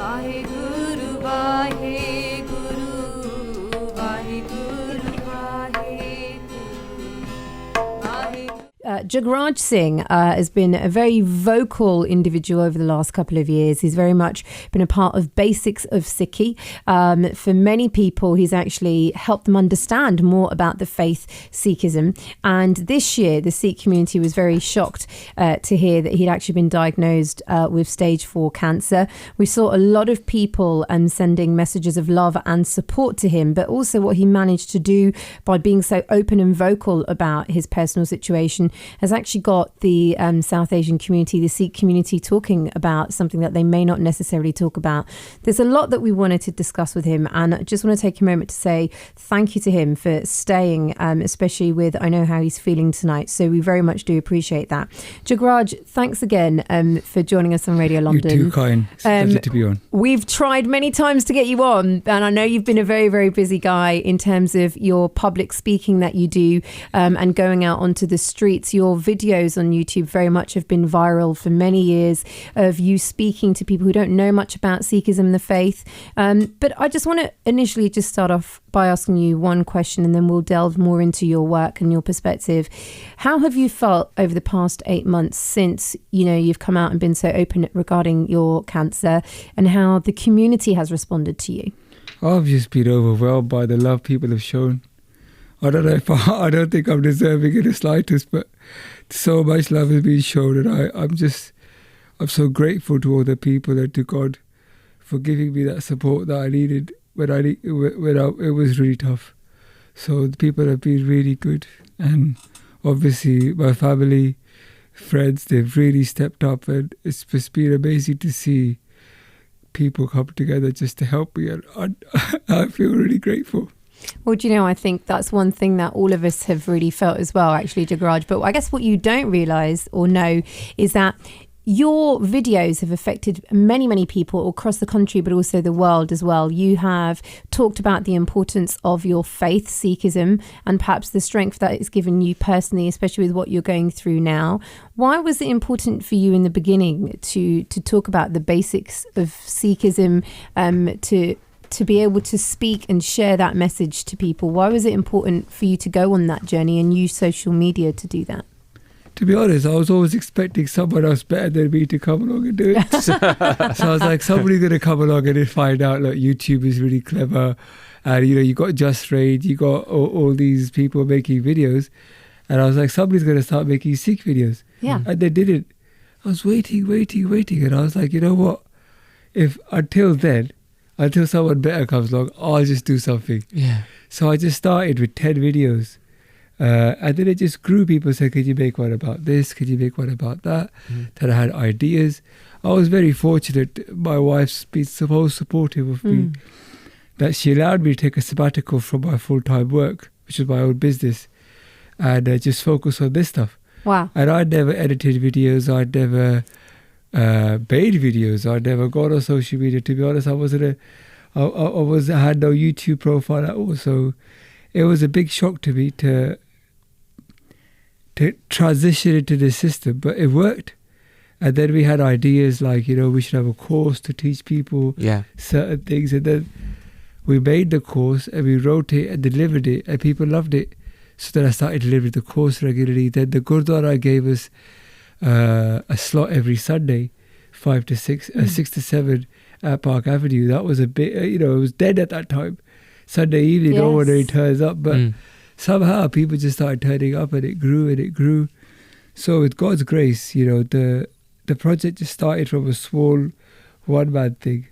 Vaheguru, Vaheguru, Vaheguru, Vaheguru. Jagraj Singh has been a very vocal individual over the last couple of years. He's very much been a part of Basics of Sikhi. For many people, he's actually helped them understand more about the faith Sikhism. And this year, the Sikh community was very shocked to hear that he'd actually been diagnosed with stage 4 cancer. We saw a lot of people sending messages of love and support to him, but also what he managed to do by being so open and vocal about his personal situation has actually got the South Asian community, the Sikh community, talking about something that they may not necessarily talk about. There's a lot that we wanted to discuss with him, and I just want to take a moment to say thank you to him for staying, especially with, I know how he's feeling tonight, so we very much do appreciate that. Jagraj, thanks again for joining us on Radio London. You're too kind. It's a pleasure to be on. We've tried many times to get you on, and I know you've been a very, very busy guy in terms of your public speaking that you do and going out onto the streets. Your videos on YouTube very much have been viral for many years of you speaking to people who don't know much about Sikhism, the faith. But I just want to initially just start off by asking you one question, and then we'll delve more into your work and your perspective. How have you felt over the past 8 months since, you've come out and been so open regarding your cancer, and how the community has responded to you? I've just been overwhelmed by the love people have shown. I don't know if I don't think I'm deserving in the slightest, but so much love has been shown, and I'm so grateful to all the people and to God for giving me that support that I needed when it was really tough. So the people have been really good, and obviously my family, friends, they've really stepped up, and it's just been amazing to see people come together just to help me, and I feel really grateful. Well, I think that's one thing that all of us have really felt as well, actually, Jagraj. But I guess what you don't realise or know is that your videos have affected many, many people across the country, but also the world as well. You have talked about the importance of your faith, Sikhism, and perhaps the strength that it's given you personally, especially with what you're going through now. Why was it important for you in the beginning to talk about the basics of Sikhism, to be able to speak and share that message to people? Why was it important for you to go on that journey and use social media to do that? To be honest, I was always expecting someone else better than me to come along and do it. So I was like, somebody's going to come along and then find out, look, YouTube is really clever. And, you got Just Rage, you got all these people making videos. And I was like, somebody's going to start making Sikh videos. Yeah. And they didn't. I was waiting. And I was like, you know what? Until someone better comes along, I'll just do something. Yeah. So I just started with 10 videos. And then it just grew. People said, could you make one about this? Could you make one about that? Then I had ideas. I was very fortunate. My wife's been so supportive of me that she allowed me to take a sabbatical from my full-time work, which is my own business, and just focus on this stuff. Wow. And I'd never edited videos. I'd never made videos. I'd never gone on social media. To be honest, I had no YouTube profile at all. So it was a big shock to me to transition into the system, but it worked. And then we had ideas like, we should have a course to teach people certain things. And then we made the course and we wrote it and delivered it, and people loved it. So then I started delivering the course regularly. Then the Gurdwara gave us a slot every Sunday, 5 to 6, 6 to 7 at Park Avenue. That was a bit, it was dead at that time. Sunday evening, no one really turns up, but somehow people just started turning up, and it grew. So with God's grace, the project just started from a small one-man thing,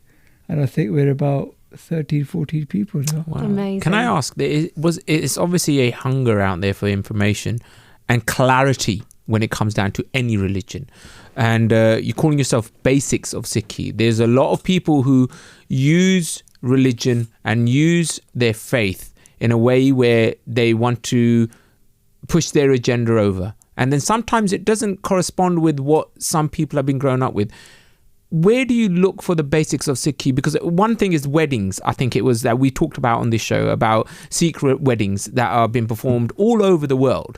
and I think we're about 13, 14 people now. Wow. Amazing. Can I ask, it's obviously a hunger out there for information and clarity when it comes down to any religion, and you're calling yourself Basics of Sikhi. There's a lot of people who use religion and use their faith in a way where they want to push their agenda over, and then sometimes it doesn't correspond with what some people have been grown up with. Where do you look for the basics of Sikhi? Because one thing is weddings. I think it was that we talked about on this show about Sikh weddings that are being performed all over the world,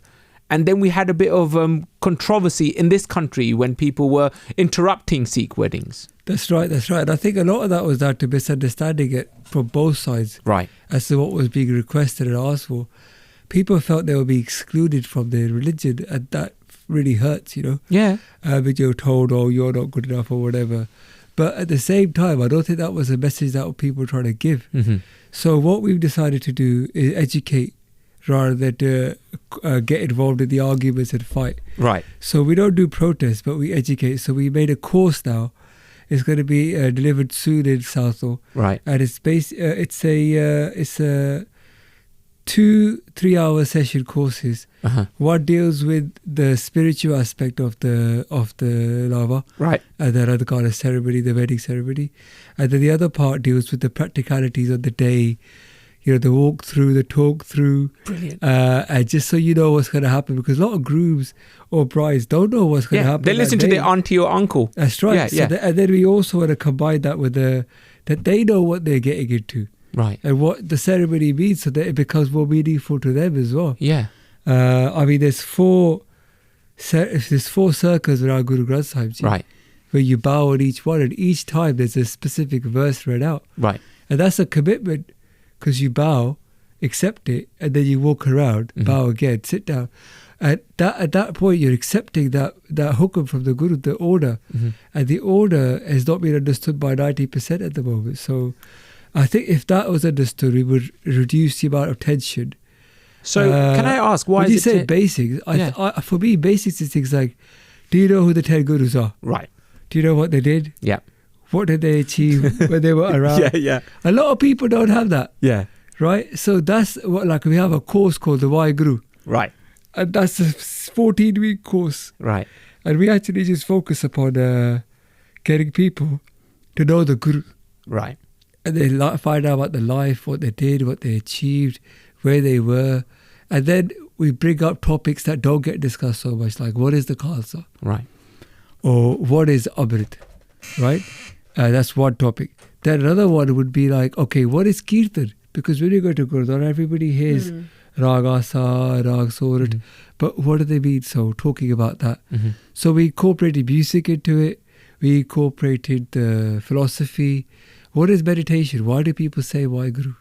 And then we had a bit of controversy in this country when people were interrupting Sikh weddings. That's right. And I think a lot of that was down to misunderstanding it from both sides. Right. As to what was being requested and asked for. People felt they would be excluded from their religion, and that really hurts, you know. Yeah. When you're told, oh, you're not good enough or whatever. But at the same time, I don't think that was a message that people were trying to give. Mm-hmm. So what we've decided to do is educate rather than to get involved in the arguments and fight. Right. So we don't do protests, but we educate. So we made a course now. It's going to be delivered soon in Southall. Right. And it's it's a 2-3 hour session courses. Uh-huh. One deals with the spiritual aspect of the lava, right, and then other kind of ceremony, the wedding ceremony, and then the other part deals with the practicalities of the day, you know, the walk through, the talk through. Brilliant. And just so you know what's going to happen, because a lot of grooms or brides don't know what's going to happen. They listen to their auntie or uncle. That's right. And then we also want to combine that with that they know what they're getting into. Right. And what the ceremony means, so that it becomes more meaningful to them as well. Yeah. I mean, there's four circles around Guru Granth Sahib Ji, right, where you bow on each one, and each time there's a specific verse read out. Right. And that's a commitment, because you bow, accept it, and then you walk around, bow again, sit down. At that point, you're accepting that hukum from the Guru, the order. And the order has not been understood by 90% at the moment. So I think if that was understood, we would reduce the amount of tension. So can I ask, why when is you it... say basics, for me, basics is things like, do you know who the 10 Gurus are? Right. Do you know what they did? Yeah. What did they achieve when they were around? Yeah. A lot of people don't have that. Yeah. Right? So that's what, like, we have a course called the Why Guru. Right. And that's a 14-week course. Right. And we actually just focus upon getting people to know the Guru. Right. And they find out about the life, what they did, what they achieved, where they were. And then we bring up topics that don't get discussed so much, like what is the Khalsa? Right. Or what is Amrit? Right? That's one topic. Then another one would be like, okay, what is Kirtan? Because when you go to Gurdwara, everybody hears Rag Asa, Rag Sorat. But what do they mean? So talking about that. So we incorporated music into it. We incorporated the philosophy. What is meditation? Why do people say Why Guru?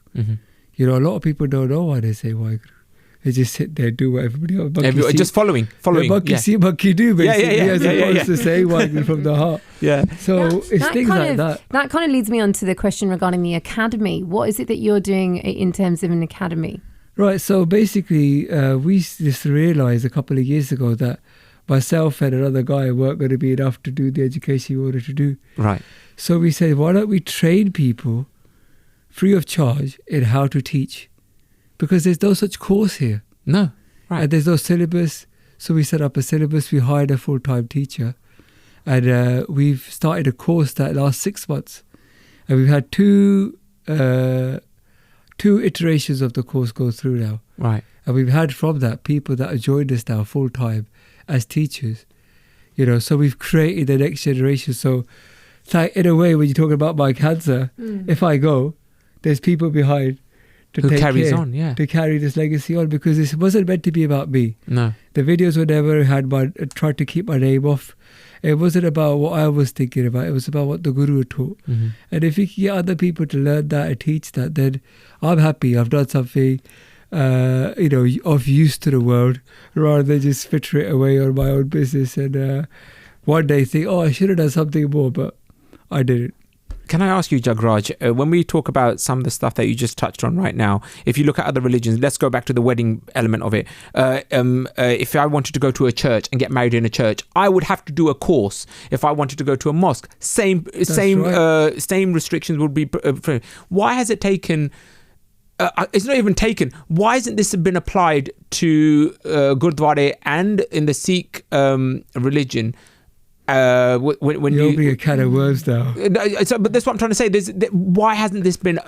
You know, a lot of people don't know why they say Why Guru. They just sit there and do what everybody else. Just following. Monkey see, monkey do, basically, as opposed to say Why Guru from the heart. Yeah. So it's things like that. That kind of leads me on to the question regarding the academy. What is it that you're doing in terms of an academy? Right. So basically, we just realised a couple of years ago that myself and another guy weren't going to be enough to do the education we wanted to do. Right. So we said, why don't we train people free of charge in how to teach? Because there's no such course here. No. Right. And there's no syllabus. So we set up a syllabus. We hired a full-time teacher. And we've started a course that lasts 6 months. And we've had two iterations of the course go through now. Right. And we've had from that people that have joined us now full-time as teachers. You know, so we've created the next generation. So like, in a way, when you're talking about my cancer, if I go, there's people behind to who take carries care, on, yeah, to carry this legacy on, because this wasn't meant to be about me. No. The videos were never tried to keep my name off. It wasn't about what I was thinking about. It was about what the Guru taught. And if you can get other people to learn that and teach that, then I'm happy. I've done something, of use to the world, rather than just fritter it away on my own business and one day think, oh, I should have done something more, but I didn't. Can I ask you, Jagraj, when we talk about some of the stuff that you just touched on right now, if you look at other religions, let's go back to the wedding element of it. If I wanted to go to a church and get married in a church, I would have to do a course. If I wanted to go to a mosque, same restrictions would be. Why has it taken? It's not even taken. Why hasn't this been applied to Gurdwara and in the Sikh religion? When you're opening a can of worms now. But that's what I'm trying to say. Why hasn't this been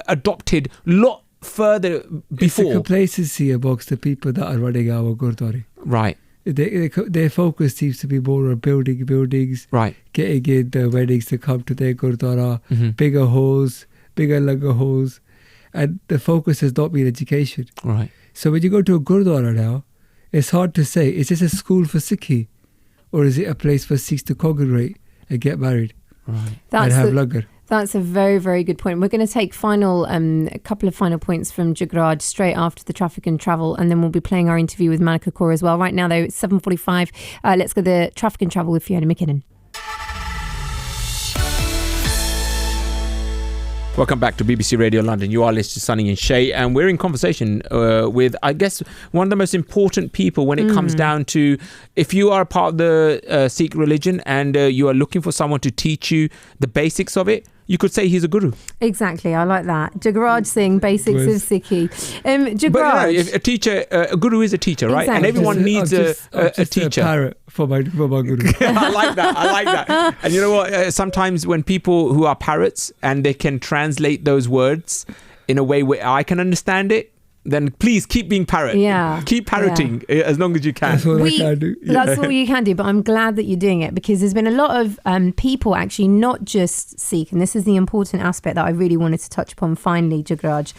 adopted a lot further before? It's a complacency amongst the people that are running our Gurdwara. Right. Their focus seems to be more on building buildings, right, getting in the weddings to come to their Gurdwara, bigger halls, bigger langar halls, and the focus has not been education. Right. So when you go to a Gurdwara now, it's hard to say. Is this a school for Sikhi, or is it a place for Sikhs to congregate and get married and have langar? That's a very, very good point. We're going to take a couple of final points from Jagraj straight after the traffic and travel, and then we'll be playing our interview with Malika Kaur as well. Right now, though, it's 7:45. Let's go to the traffic and travel with Fiona McKinnon. Welcome back to BBC Radio London. You are listening to Sunny and Shay, and we're in conversation with, I guess, one of the most important people when it comes down to, if you are a part of the Sikh religion and you are looking for someone to teach you the basics of it, you could say he's a guru. Exactly, I like that. Jagraj Singh, Basics of Sikhi. Jagraj, But a guru is a teacher, right? Exactly. And everyone needs a teacher. A parrot for my guru. I like that. And you know what? Sometimes when people who are parrots and they can translate those words in a way where I can understand it, then please keep being parrot. Yeah. Keep parroting as long as you can. That's all I can do. That's all you can do, but I'm glad that you're doing it, because there's been a lot of people, actually, not just Sikh, and this is the important aspect that I really wanted to touch upon finally, Jagraj.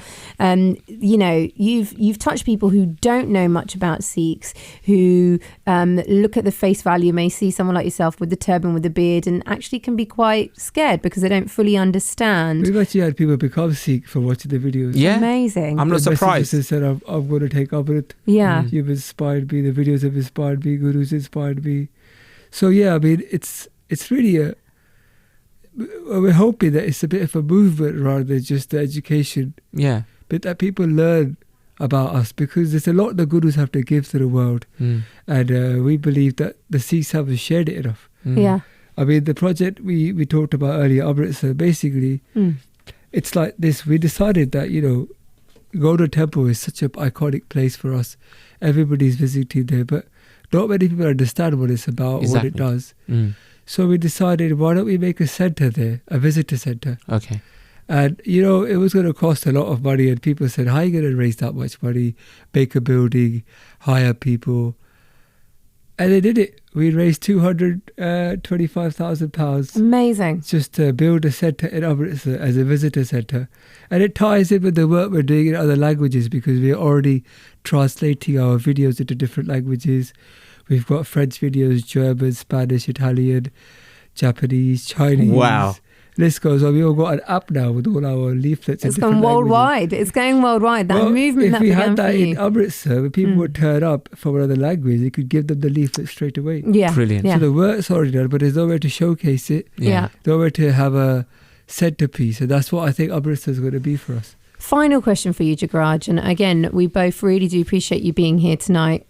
You know, you've touched people who don't know much about Sikhs, who look at the face value, may see someone like yourself with the turban, with the beard, and actually can be quite scared because they don't fully understand. We've actually had people become Sikh for watching the videos. Yeah. Amazing. I'm not surprised. Said I'm going to take Amrit. Yeah. You've inspired me. The videos have inspired me. Gurus inspired me. So yeah, I mean, it's really we're hoping that it's a bit of a movement rather than just the education. Yeah. But that people learn about us, because there's a lot the Gurus have to give to the world, and we believe that the Sikhs haven't shared it enough. Yeah. I mean, the project we talked about earlier, Amritsar, basically, it's like this. We decided that, you know, Golden Temple is such an iconic place for us. Everybody's visiting there, but not many people understand what it's about, or what it does. So we decided, why don't we make a centre there, a visitor centre? Okay. And, you know, it was going to cost a lot of money, and people said, how are you going to raise that much money, make a building, hire people? And they did it. We raised £225,000. Amazing. Just to build a centre in Amritsar as a visitor centre. And it ties in with the work we're doing in other languages, because we're already translating our videos into different languages. We've got French videos, German, Spanish, Italian, Japanese, Chinese. Wow. List goes on. We all got an app now with all our leaflets. It's gone worldwide. It's going worldwide. That movement that began if we had that in you. Amritsar, when people would turn up from another language, you could give them the leaflet straight away. Yeah. Brilliant. Yeah. So the work's already done, but there's nowhere to showcase it. Yeah. Nowhere to have a centerpiece. And that's what I think Amritsar is going to be for us. Final question for you, Jagraj. And again, we both really do appreciate you being here tonight.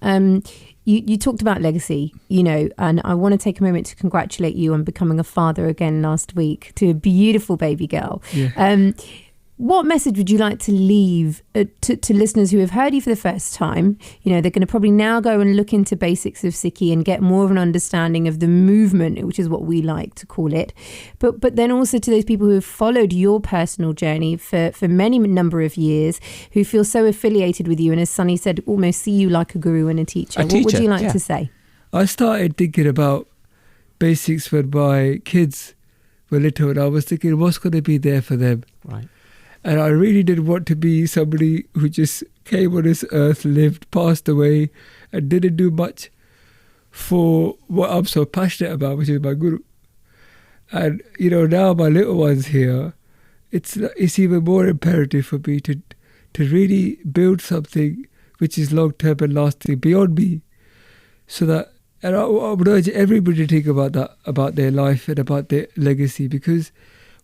You talked about legacy, you know, and I want to take a moment to congratulate you on becoming a father again last week to a beautiful baby girl. Yeah. What message would you like to leave to listeners who have heard you for the first time? You know, they're going to probably now go and look into Basics of Sikhi and get more of an understanding of the movement, which is what we like to call it. But then also to those people who have followed your personal journey for many number of years, who feel so affiliated with you, and as Sunny said, almost see you like a guru and a teacher. What would you like to say? I started thinking about basics when my kids were little, and I was thinking, what's going to be there for them? Right. And I really didn't want to be somebody who just came on this earth, lived, passed away, and didn't do much for what I'm so passionate about, which is my guru. And, you know, now my little one's here, it's even more imperative for me to really build something which is long-term and lasting beyond me. So that, and I would urge everybody to think about that, about their life and about their legacy, because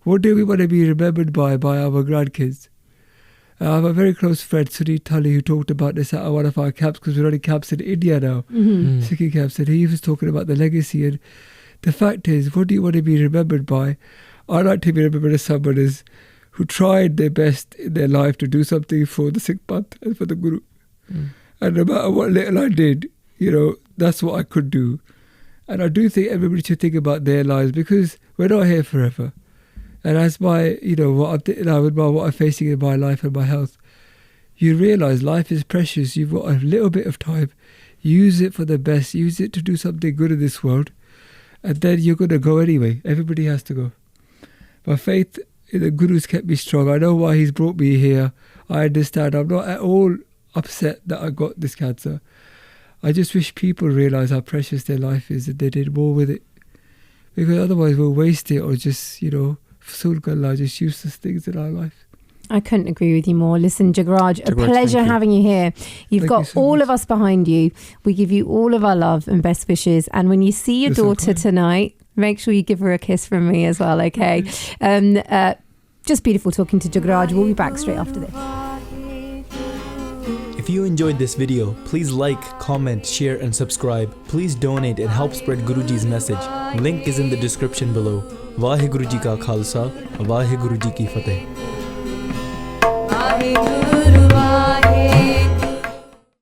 what do we want to be remembered by our grandkids? I have a very close friend, Sunny Shay, who talked about this at one of our camps, because we're running camps in India now, Sikhi camps, and he was talking about the legacy. And the fact is, what do you want to be remembered by? I like to be remembered as someone who tried their best in their life to do something for the Sikh Panth and for the Guru. And no matter what little I did, you know, that's what I could do. And I do think everybody should think about their lives, because we're not here forever. And as what I'm facing in my life and my health, you realise life is precious. You've got a little bit of time. Use it for the best. Use it to do something good in this world. And then you're going to go anyway. Everybody has to go. My faith in the Guru's kept me strong. I know why he's brought me here. I understand. I'm not at all upset that I got this cancer. I just wish people realize how precious their life is, that they did more with it. Because otherwise we'll waste it, or just, just useless things in our life. I couldn't agree with you more. Listen, Jagraj, a pleasure having you here. You've got all of us behind you. We give you all of our love and best wishes. And when you see your daughter tonight, make sure you give her a kiss from me as well, okay? Just beautiful talking to Jagraj. We'll be back straight after this. If you enjoyed this video, please like, comment, share and subscribe. Please donate and help spread Guruji's message. Link is in the description below. Vaheguru Ji Ka Khalsa, Vaheguru Ji Ki Fateh.